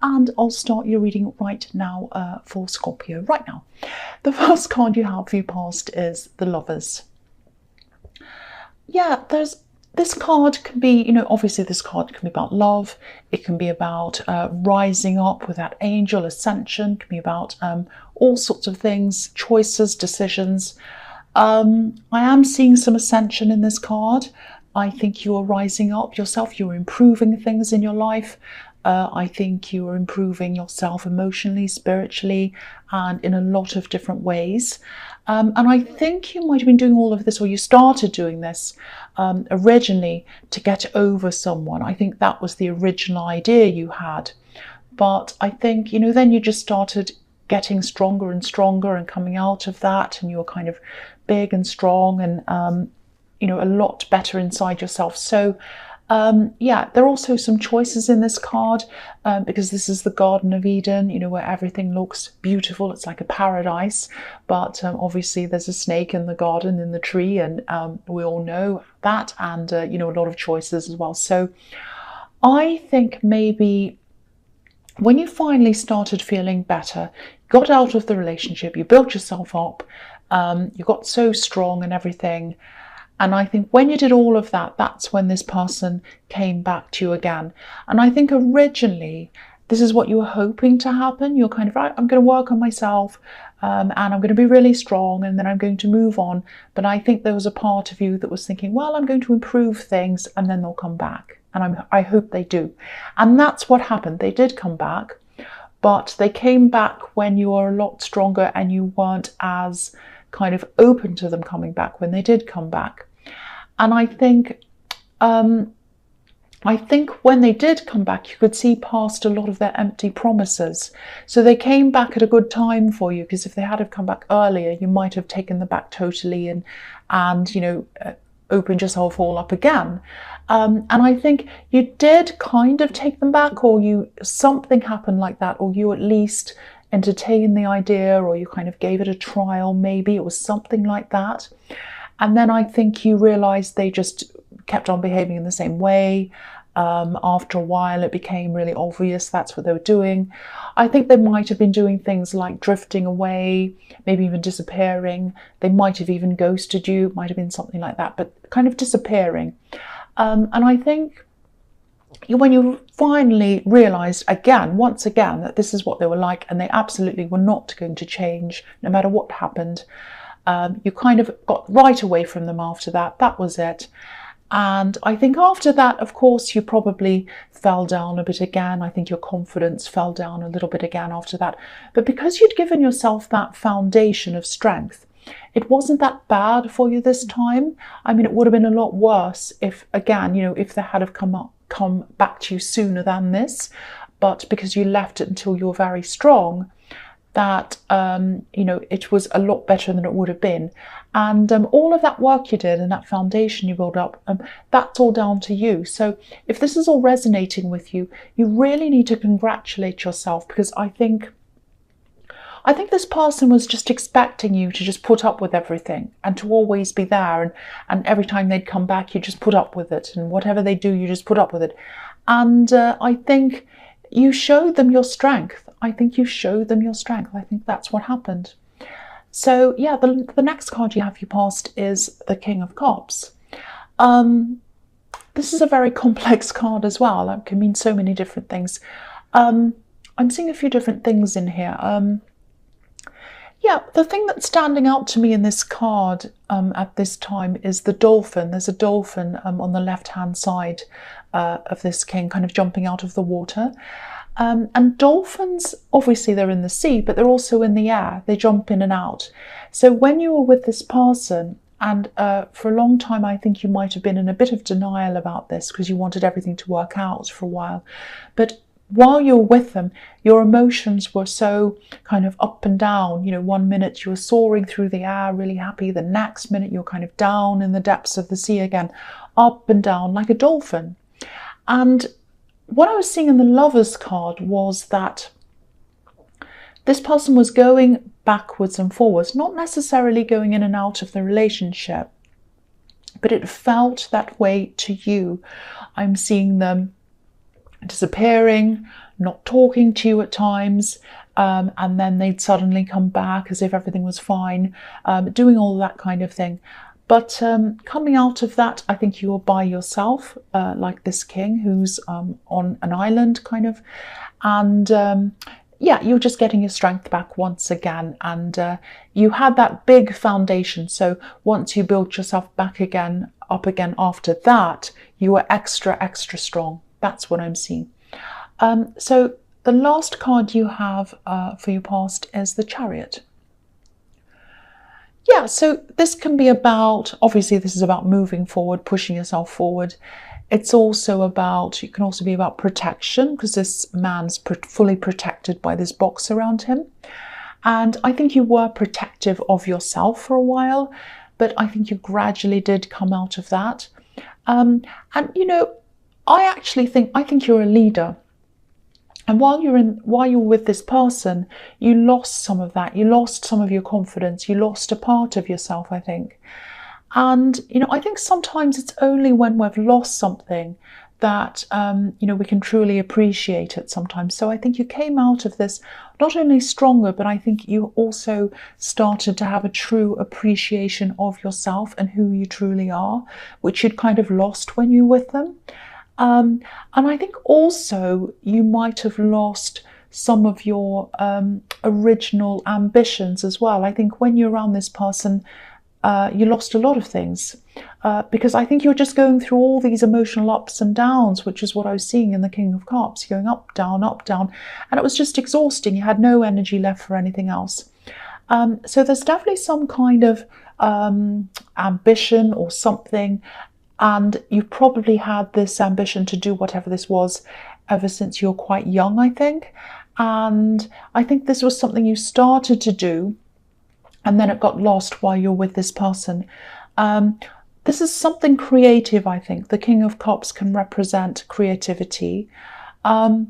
and I'll start your reading right now for Scorpio. Right now, the first card you have for your past is the Lovers. Yeah, this card can be, obviously this card can be about love. It can be about rising up with that angel, ascension. It can be about all sorts of things, choices, decisions. I am seeing some ascension in this card. I think you are rising up yourself. You're improving things in your life. I think you are improving yourself emotionally, spiritually, and in a lot of different ways. And I think you might have been doing all of this, or you started doing this originally to get over someone. I think that was the original idea you had. But I think, then you just started getting stronger and stronger and coming out of that, and you were kind of big and strong and, a lot better inside yourself. So, yeah, there are also some choices in this card because this is the Garden of Eden, where everything looks beautiful. It's like a paradise, but obviously there's a snake in the garden, in the tree, and we all know that, and, a lot of choices as well. So I think maybe when you finally started feeling better, got out of the relationship, you built yourself up, you got so strong and everything. And I think when you did all of that, that's when this person came back to you again. And I think originally, this is what you were hoping to happen. You're kind of, right, I'm going to work on myself and I'm going to be really strong and then I'm going to move on. But I think there was a part of you that was thinking, well, I'm going to improve things and then they'll come back. And I hope they do. And that's what happened. They did come back, but they came back when you were a lot stronger and you weren't as kind of open to them coming back when they did come back. And I think when they did come back, you could see past a lot of their empty promises. So they came back at a good time for you, because if they had have come back earlier, you might have taken them back totally and opened yourself all up again. And I think you did kind of take them back, or something happened like that, or you at least entertained the idea, or you kind of gave it a trial. Maybe it was something like that. And then I think you realized they just kept on behaving in the same way. After a while, it became really obvious that's what they were doing. I think they might have been doing things like drifting away, maybe even disappearing. They might have even ghosted you, might have been something like that, but kind of disappearing. And I think when you finally realized once again, that this is what they were like and they absolutely were not going to change no matter what happened, you kind of got right away from them after that. That was it. And I think after that, of course, you probably fell down a bit again. I think your confidence fell down a little bit again after that. But because you'd given yourself that foundation of strength, it wasn't that bad for you this time. I mean, it would have been a lot worse if, again, if they had have come back to you sooner than this. But because you left it until you were very strong, that, it was a lot better than it would have been. And all of that work you did and that foundation you built up, that's all down to you. So if this is all resonating with you, you really need to congratulate yourself, because I think this person was just expecting you to just put up with everything and to always be there. And every time they'd come back, you just put up with it. And whatever they do, you just put up with it. And I think you showed them your strength. I think that's what happened. So yeah, the next card you have your past is the King of Cups. This is a very complex card as well. That can mean so many different things. I'm seeing a few different things in here. Yeah, the thing that's standing out to me in this card at this time is the dolphin. There's a dolphin on the left-hand side of this king, kind of jumping out of the water. And dolphins, obviously they're in the sea, but they're also in the air. They jump in and out. So when you were with this person, and for a long time, I think you might have been in a bit of denial about this because you wanted everything to work out for a while. But while you were with them, your emotions were so kind of up and down. 1 minute you were soaring through the air, really happy. The next minute you're kind of down in the depths of the sea again, up and down like a dolphin. And what I was seeing in the Lovers card was that this person was going backwards and forwards, not necessarily going in and out of the relationship, but it felt that way to you. I'm seeing them disappearing, not talking to you at times, and then they'd suddenly come back as if everything was fine, doing all that kind of thing. But coming out of that, I think you are by yourself, like this king who's on an island kind of, and yeah, you're just getting your strength back once again, and you had that big foundation. So once you build yourself back again, up again after that, you are extra strong. That's what I'm seeing. So the last card you have for your past is the Chariot. Yeah, so this can be about, obviously this is about moving forward, pushing yourself forward. It's also about, it can also be about protection, because this man's fully protected by this box around him. And I think you were protective of yourself for a while, but I think you gradually did come out of that. And you know, I think you're a leader. And while you're with this person, you lost some of that. You lost some of your confidence. You lost a part of yourself, I think. And, you know, I think sometimes it's only when we've lost something that, you know, we can truly appreciate it sometimes. So I think you came out of this not only stronger, but I think you also started to have a true appreciation of yourself and who you truly are, which you'd kind of lost when you were with them. And I think also you might have lost some of your original ambitions as well. I think when you're around this person, you lost a lot of things, because I think you're just going through all these emotional ups and downs, which is what I was seeing in the King of Cups, going up, down, and it was just exhausting. You had no energy left for anything else. So there's definitely some kind of ambition or something, and you probably had this ambition to do whatever this was ever since you're quite young, I think. And I think this was something you started to do, and then it got lost while you're with this person. This is something creative, I think. The King of Cups can represent creativity. I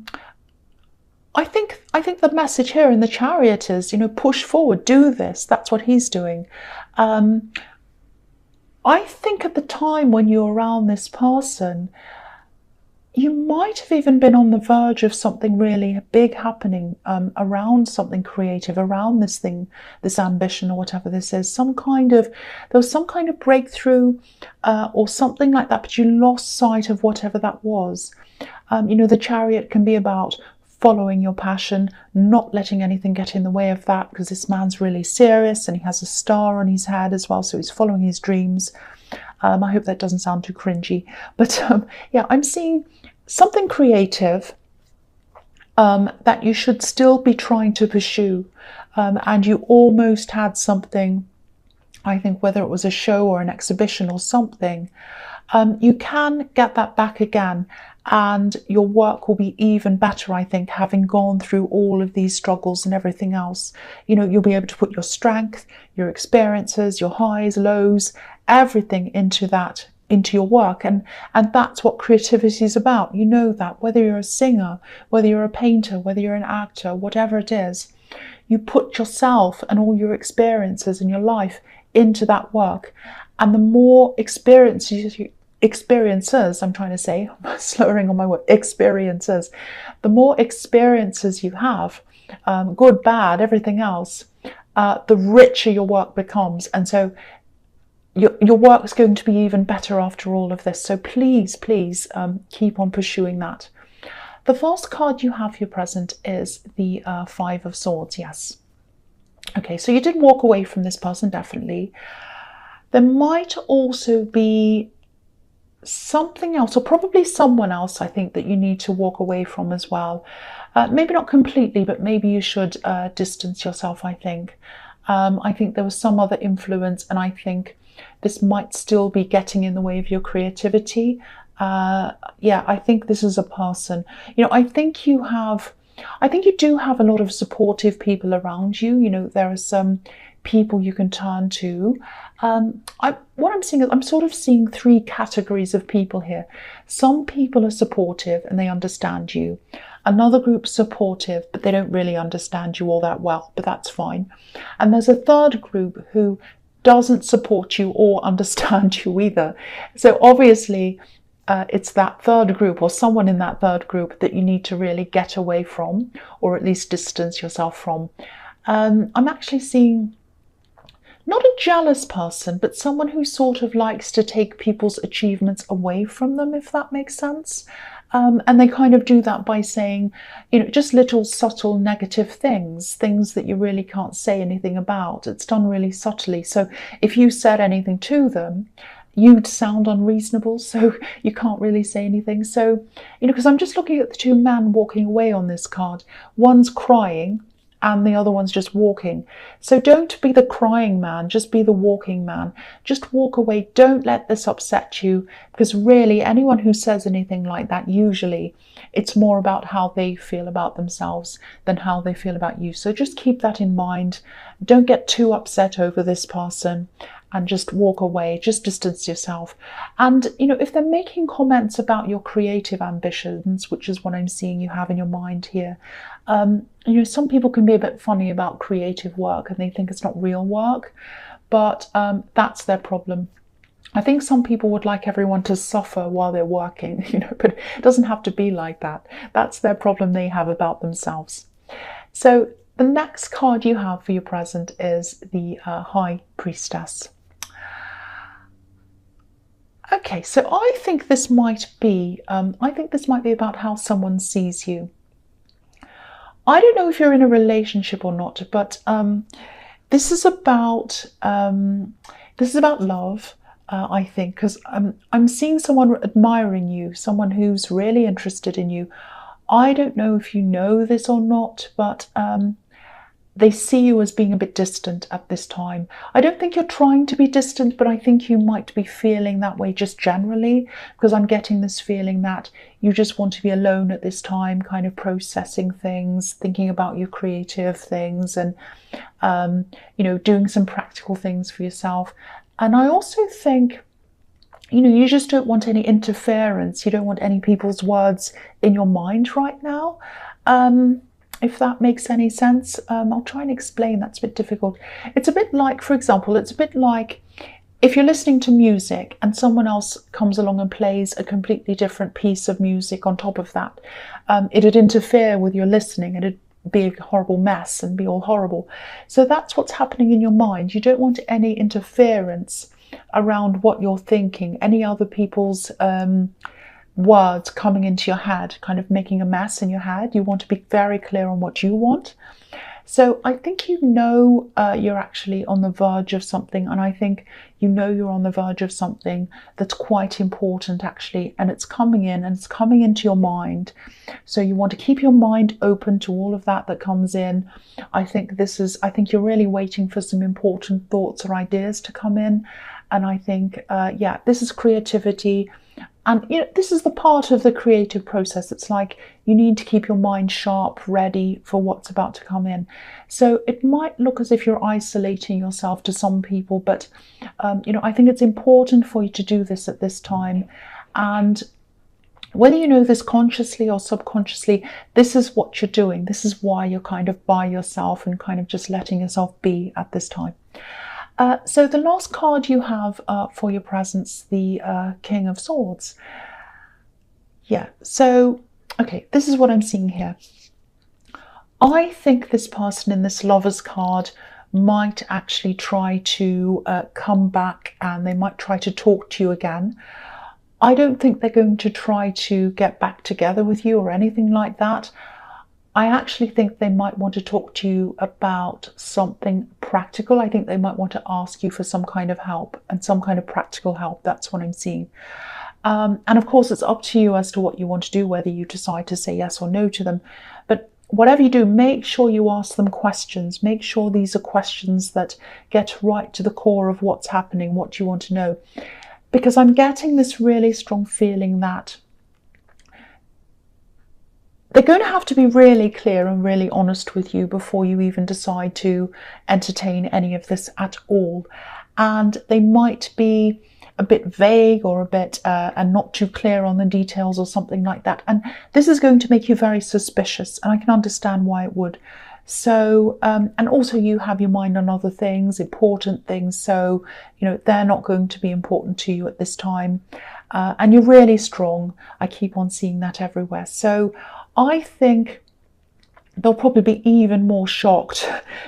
think the message here in the Chariot is, you know, push forward, do this. That's what he's doing. I think at the time when you're around this person, you might have even been on the verge of something really big happening, around something creative, around this thing, this ambition or whatever this is. There was some kind of breakthrough or something like that, but you lost sight of whatever that was. You know, the Chariot can be about following your passion, not letting anything get in the way of that, because this man's really serious and he has a star on his head as well, so he's following his dreams. I hope that doesn't sound too cringy, but yeah, I'm seeing something creative that you should still be trying to pursue, and you almost had something, I think, whether it was a show or an exhibition or something. You can get that back again, and your work will be even better, I think, having gone through all of these struggles and everything else. You know, you'll be able to put your strength, your experiences, your highs, lows, everything into your work, and that's what creativity is about. You know that, whether you're a singer, whether you're a painter, whether you're an actor, whatever it is, you put yourself and all your experiences in your life into that work. And the more experiences, I'm trying to say, I'm slurring on my word, experiences, the more experiences you have, good, bad, everything else, the richer your work becomes. And so your work is going to be even better after all of this. So please keep on pursuing that. The first card you have here present is the Five of Swords. Yes. Okay, so you did walk away from this person, definitely. There might also be something else, or probably someone else, I think, that you need to walk away from as well. Maybe not completely, but maybe you should distance yourself, I think. I think there was some other influence, and I think this might still be getting in the way of your creativity. Yeah, I think this is a person, you know, I think you do have a lot of supportive people around you. You know, there are some people you can turn to. What I'm seeing is, I'm sort of seeing three categories of people here. Some people are supportive and they understand you. Another group supportive, but they don't really understand you all that well, but that's fine. And there's a third group who doesn't support you or understand you either. So obviously, it's that third group or someone in that third group that you need to really get away from, or at least distance yourself from. I'm actually seeing not a jealous person, but someone who sort of likes to take people's achievements away from them, if that makes sense. And they kind of do that by saying, you know, just little subtle negative things that you really can't say anything about. It's done really subtly. So if you said anything to them, you'd sound unreasonable, so you can't really say anything. So, you know, because I'm just looking at the two men walking away on this card. One's crying and the other one's just walking. So don't be the crying man, just be the walking man. Just walk away. Don't let this upset you, because really anyone who says anything like that, usually it's more about how they feel about themselves than how they feel about you. So just keep that in mind. Don't get too upset over this person and just walk away, just distance yourself. And, you know, if they're making comments about your creative ambitions, which is what I'm seeing you have in your mind here, you know, some people can be a bit funny about creative work and they think it's not real work, but that's their problem. I think some people would like everyone to suffer while they're working, you know, but it doesn't have to be like that. That's their problem they have about themselves. So the next card you have for your present is the High Priestess. Okay, so I think this might be about how someone sees you. I don't know if you're in a relationship or not, but this is about love. I think, because I'm seeing someone admiring you, someone who's really interested in you. I don't know if you know this or not, but they see you as being a bit distant at this time. I don't think you're trying to be distant, but I think you might be feeling that way just generally, because I'm getting this feeling that you just want to be alone at this time, kind of processing things, thinking about your creative things, and you know, doing some practical things for yourself. And I also think, you know, you just don't want any interference. You don't want any people's words in your mind right now. If that makes any sense. I'll try and explain. That's a bit difficult. It's a bit like, for example, it's a bit like if you're listening to music and someone else comes along and plays a completely different piece of music on top of that. It'd interfere with your listening and it'd be a horrible mess and be all horrible. So that's what's happening in your mind. You don't want any interference around what you're thinking, any other people's words coming into your head, kind of making a mess in your head. You want to be very clear on what you want. So I think you know you're actually on the verge of something, and I think you know you're on the verge of something that's quite important actually, and it's coming in and it's coming into your mind. So you want to keep your mind open to all of that comes in. I think you're really waiting for some important thoughts or ideas to come in, and I think yeah, this is creativity. And you know, this is the part of the creative process. It's like you need to keep your mind sharp, ready for what's about to come in. So it might look as if you're isolating yourself to some people, but you know, I think it's important for you to do this at this time. And whether you know this consciously or subconsciously, this is what you're doing. This is why you're kind of by yourself and kind of just letting yourself be at this time. So the last card you have for your presence, the King of Swords. Yeah, so, okay, this is what I'm seeing here. I think this person in this Lover's card might actually try to come back, and they might try to talk to you again. I don't think they're going to try to get back together with you or anything like that. I actually think they might want to talk to you about something practical. I think they might want to ask you for some kind of help, and some kind of practical help. That's what I'm seeing. And of course, it's up to you as to what you want to do, whether you decide to say yes or no to them. But whatever you do, make sure you ask them questions. Make sure these are questions that get right to the core of what's happening, what you want to know. Because I'm getting this really strong feeling that they're going to have to be really clear and really honest with you before you even decide to entertain any of this at all. And they might be a bit vague or a bit and not too clear on the details or something like that. And this is going to make you very suspicious, and I can understand why it would. So, and also you have your mind on other things, important things. So, you know, they're not going to be important to you at this time. And you're really strong. I keep on seeing that everywhere. So I think they'll probably be even more shocked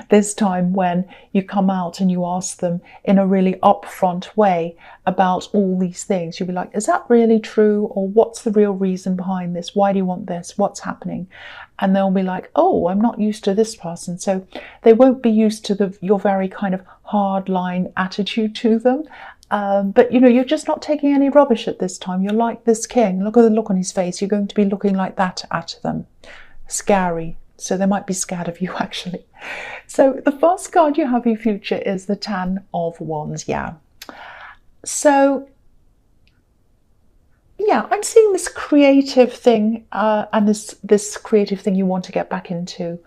this time when you come out and you ask them in a really upfront way about all these things. You'll be like, is that really true? Or what's the real reason behind this? Why do you want this? What's happening? And they'll be like, oh, I'm not used to this person. So they won't be used to your very kind of hardline attitude to them. But you know, you're just not taking any rubbish at this time. You're like this king. Look at the look on his face. You're going to be looking like that at them. Scary. So they might be scared of you, actually. So the first card you have for your future is the Ten of Wands. Yeah. So, yeah, I'm seeing this creative thing and this creative thing you want to get back into.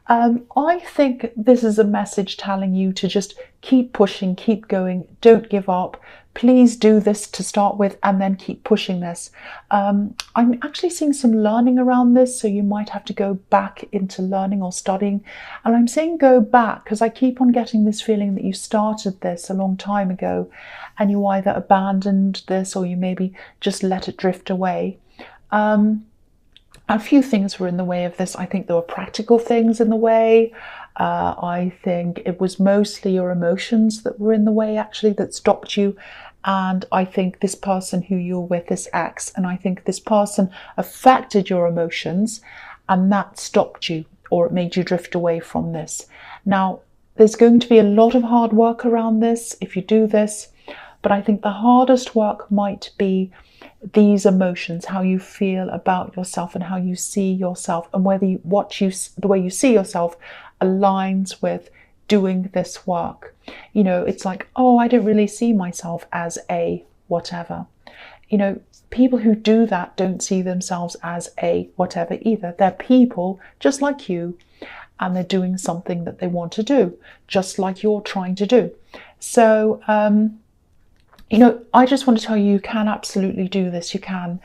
I think this is a message telling you to just keep pushing, keep going, don't give up. Please do this to start with and then keep pushing this. I'm actually seeing some learning around this, so you might have to go back into learning or studying. And I'm saying go back because I keep on getting this feeling that you started this a long time ago and you either abandoned this or you maybe just let it drift away. A few things were in the way of this. I think there were practical things in the way. I think it was mostly your emotions that were in the way, actually, that stopped you. And I think this person who you're with is ex, and I think this person affected your emotions and that stopped you, or it made you drift away from this. Now, there's going to be a lot of hard work around this if you do this, but I think the hardest work might be these emotions, how you feel about yourself and how you see yourself, and whether the way you see yourself aligns with doing this work. You know, it's like, oh, I don't really see myself as a whatever. You know, people who do that don't see themselves as a whatever either. They're people just like you, and they're doing something that they want to do, just like you're trying to do. So, you know, I just want to tell you, you can absolutely do this. You can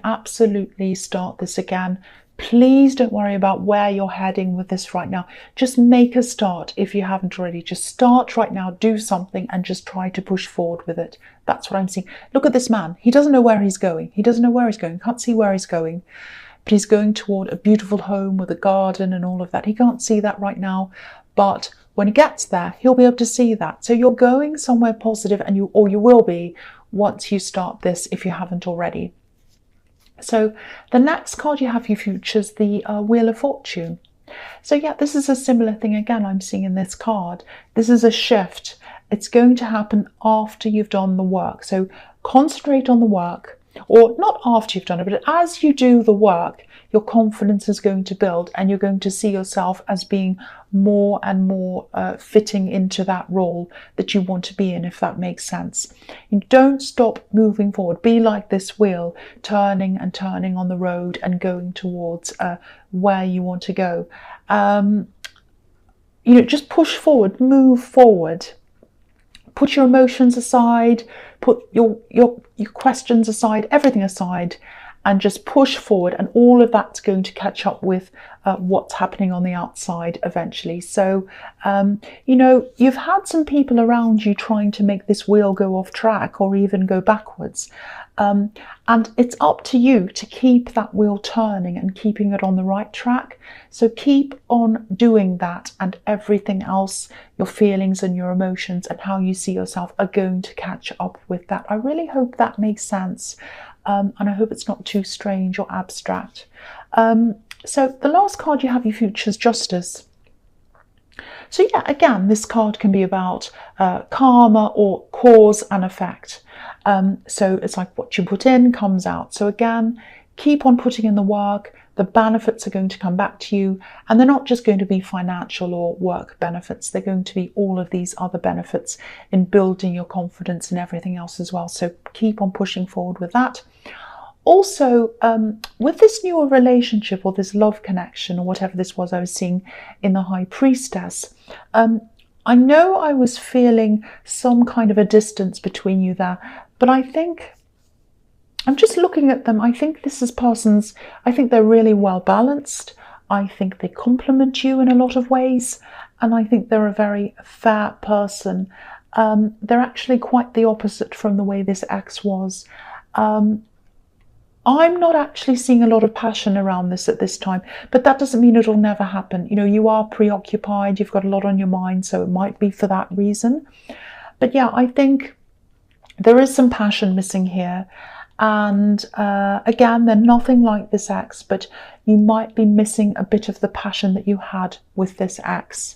absolutely start this again. Please don't worry about where you're heading with this right now. Just make a start if you haven't already. Just start right now, do something and just try to push forward with it. That's what I'm seeing. Look at this man. He doesn't know where he's going. He doesn't know where he's going. Can't see where he's going. But he's going toward a beautiful home with a garden and all of that. He can't see that right now. But when he gets there, he'll be able to see that. So you're going somewhere positive, and you will be once you start this if you haven't already. So the next card you have for your future is the Wheel of Fortune. So yeah, this is a similar thing again I'm seeing in this card. This is a shift. It's going to happen after you've done the work. So concentrate on the work, or not after you've done it, but as you do the work, your confidence is going to build and you're going to see yourself as being more and more fitting into that role that you want to be in, if that makes sense. You don't stop moving forward. Be like this wheel, turning and turning on the road and going towards where you want to go. You know, just push forward, move forward. Put your emotions aside, put your questions aside, everything aside, and just push forward, and all of that's going to catch up with what's happening on the outside eventually. So, you know, you've had some people around you trying to make this wheel go off track or even go backwards. And it's up to you to keep that wheel turning and keeping it on the right track. So keep on doing that, and everything else, your feelings and your emotions and how you see yourself, are going to catch up with that. I really hope that makes sense. And I hope it's not too strange or abstract. So the last card you have your future is Justice. So yeah, again, this card can be about karma or cause and effect. So it's like what you put in comes out. So again, keep on putting in the work. The benefits are going to come back to you, and they're not just going to be financial or work benefits. They're going to be all of these other benefits in building your confidence and everything else as well. So keep on pushing forward with that. Also, with this newer relationship or this love connection or whatever this was I was seeing in the High Priestess, I know I was feeling some kind of a distance between you there, but I think I'm just looking at them. I think this is persons, I think they're really well balanced. I think they complement you in a lot of ways, and I think they're a very fair person. They're actually quite the opposite from the way this ex was. I'm not actually seeing a lot of passion around this at this time, but that doesn't mean it'll never happen. You know, you are preoccupied, you've got a lot on your mind, so it might be for that reason. But yeah, I think there is some passion missing here. And again, they're nothing like this ex, but you might be missing a bit of the passion that you had with this ex.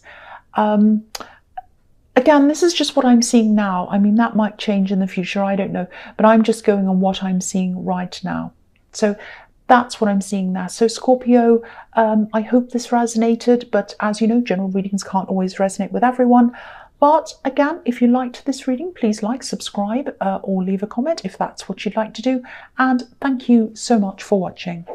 Again, this is just what I'm seeing now. I mean, that might change in the future, I don't know, but I'm just going on what I'm seeing right now. So that's what I'm seeing there. So Scorpio, I hope this resonated, but as you know, general readings can't always resonate with everyone. But again, if you liked this reading, please like, subscribe, or leave a comment if that's what you'd like to do. And thank you so much for watching.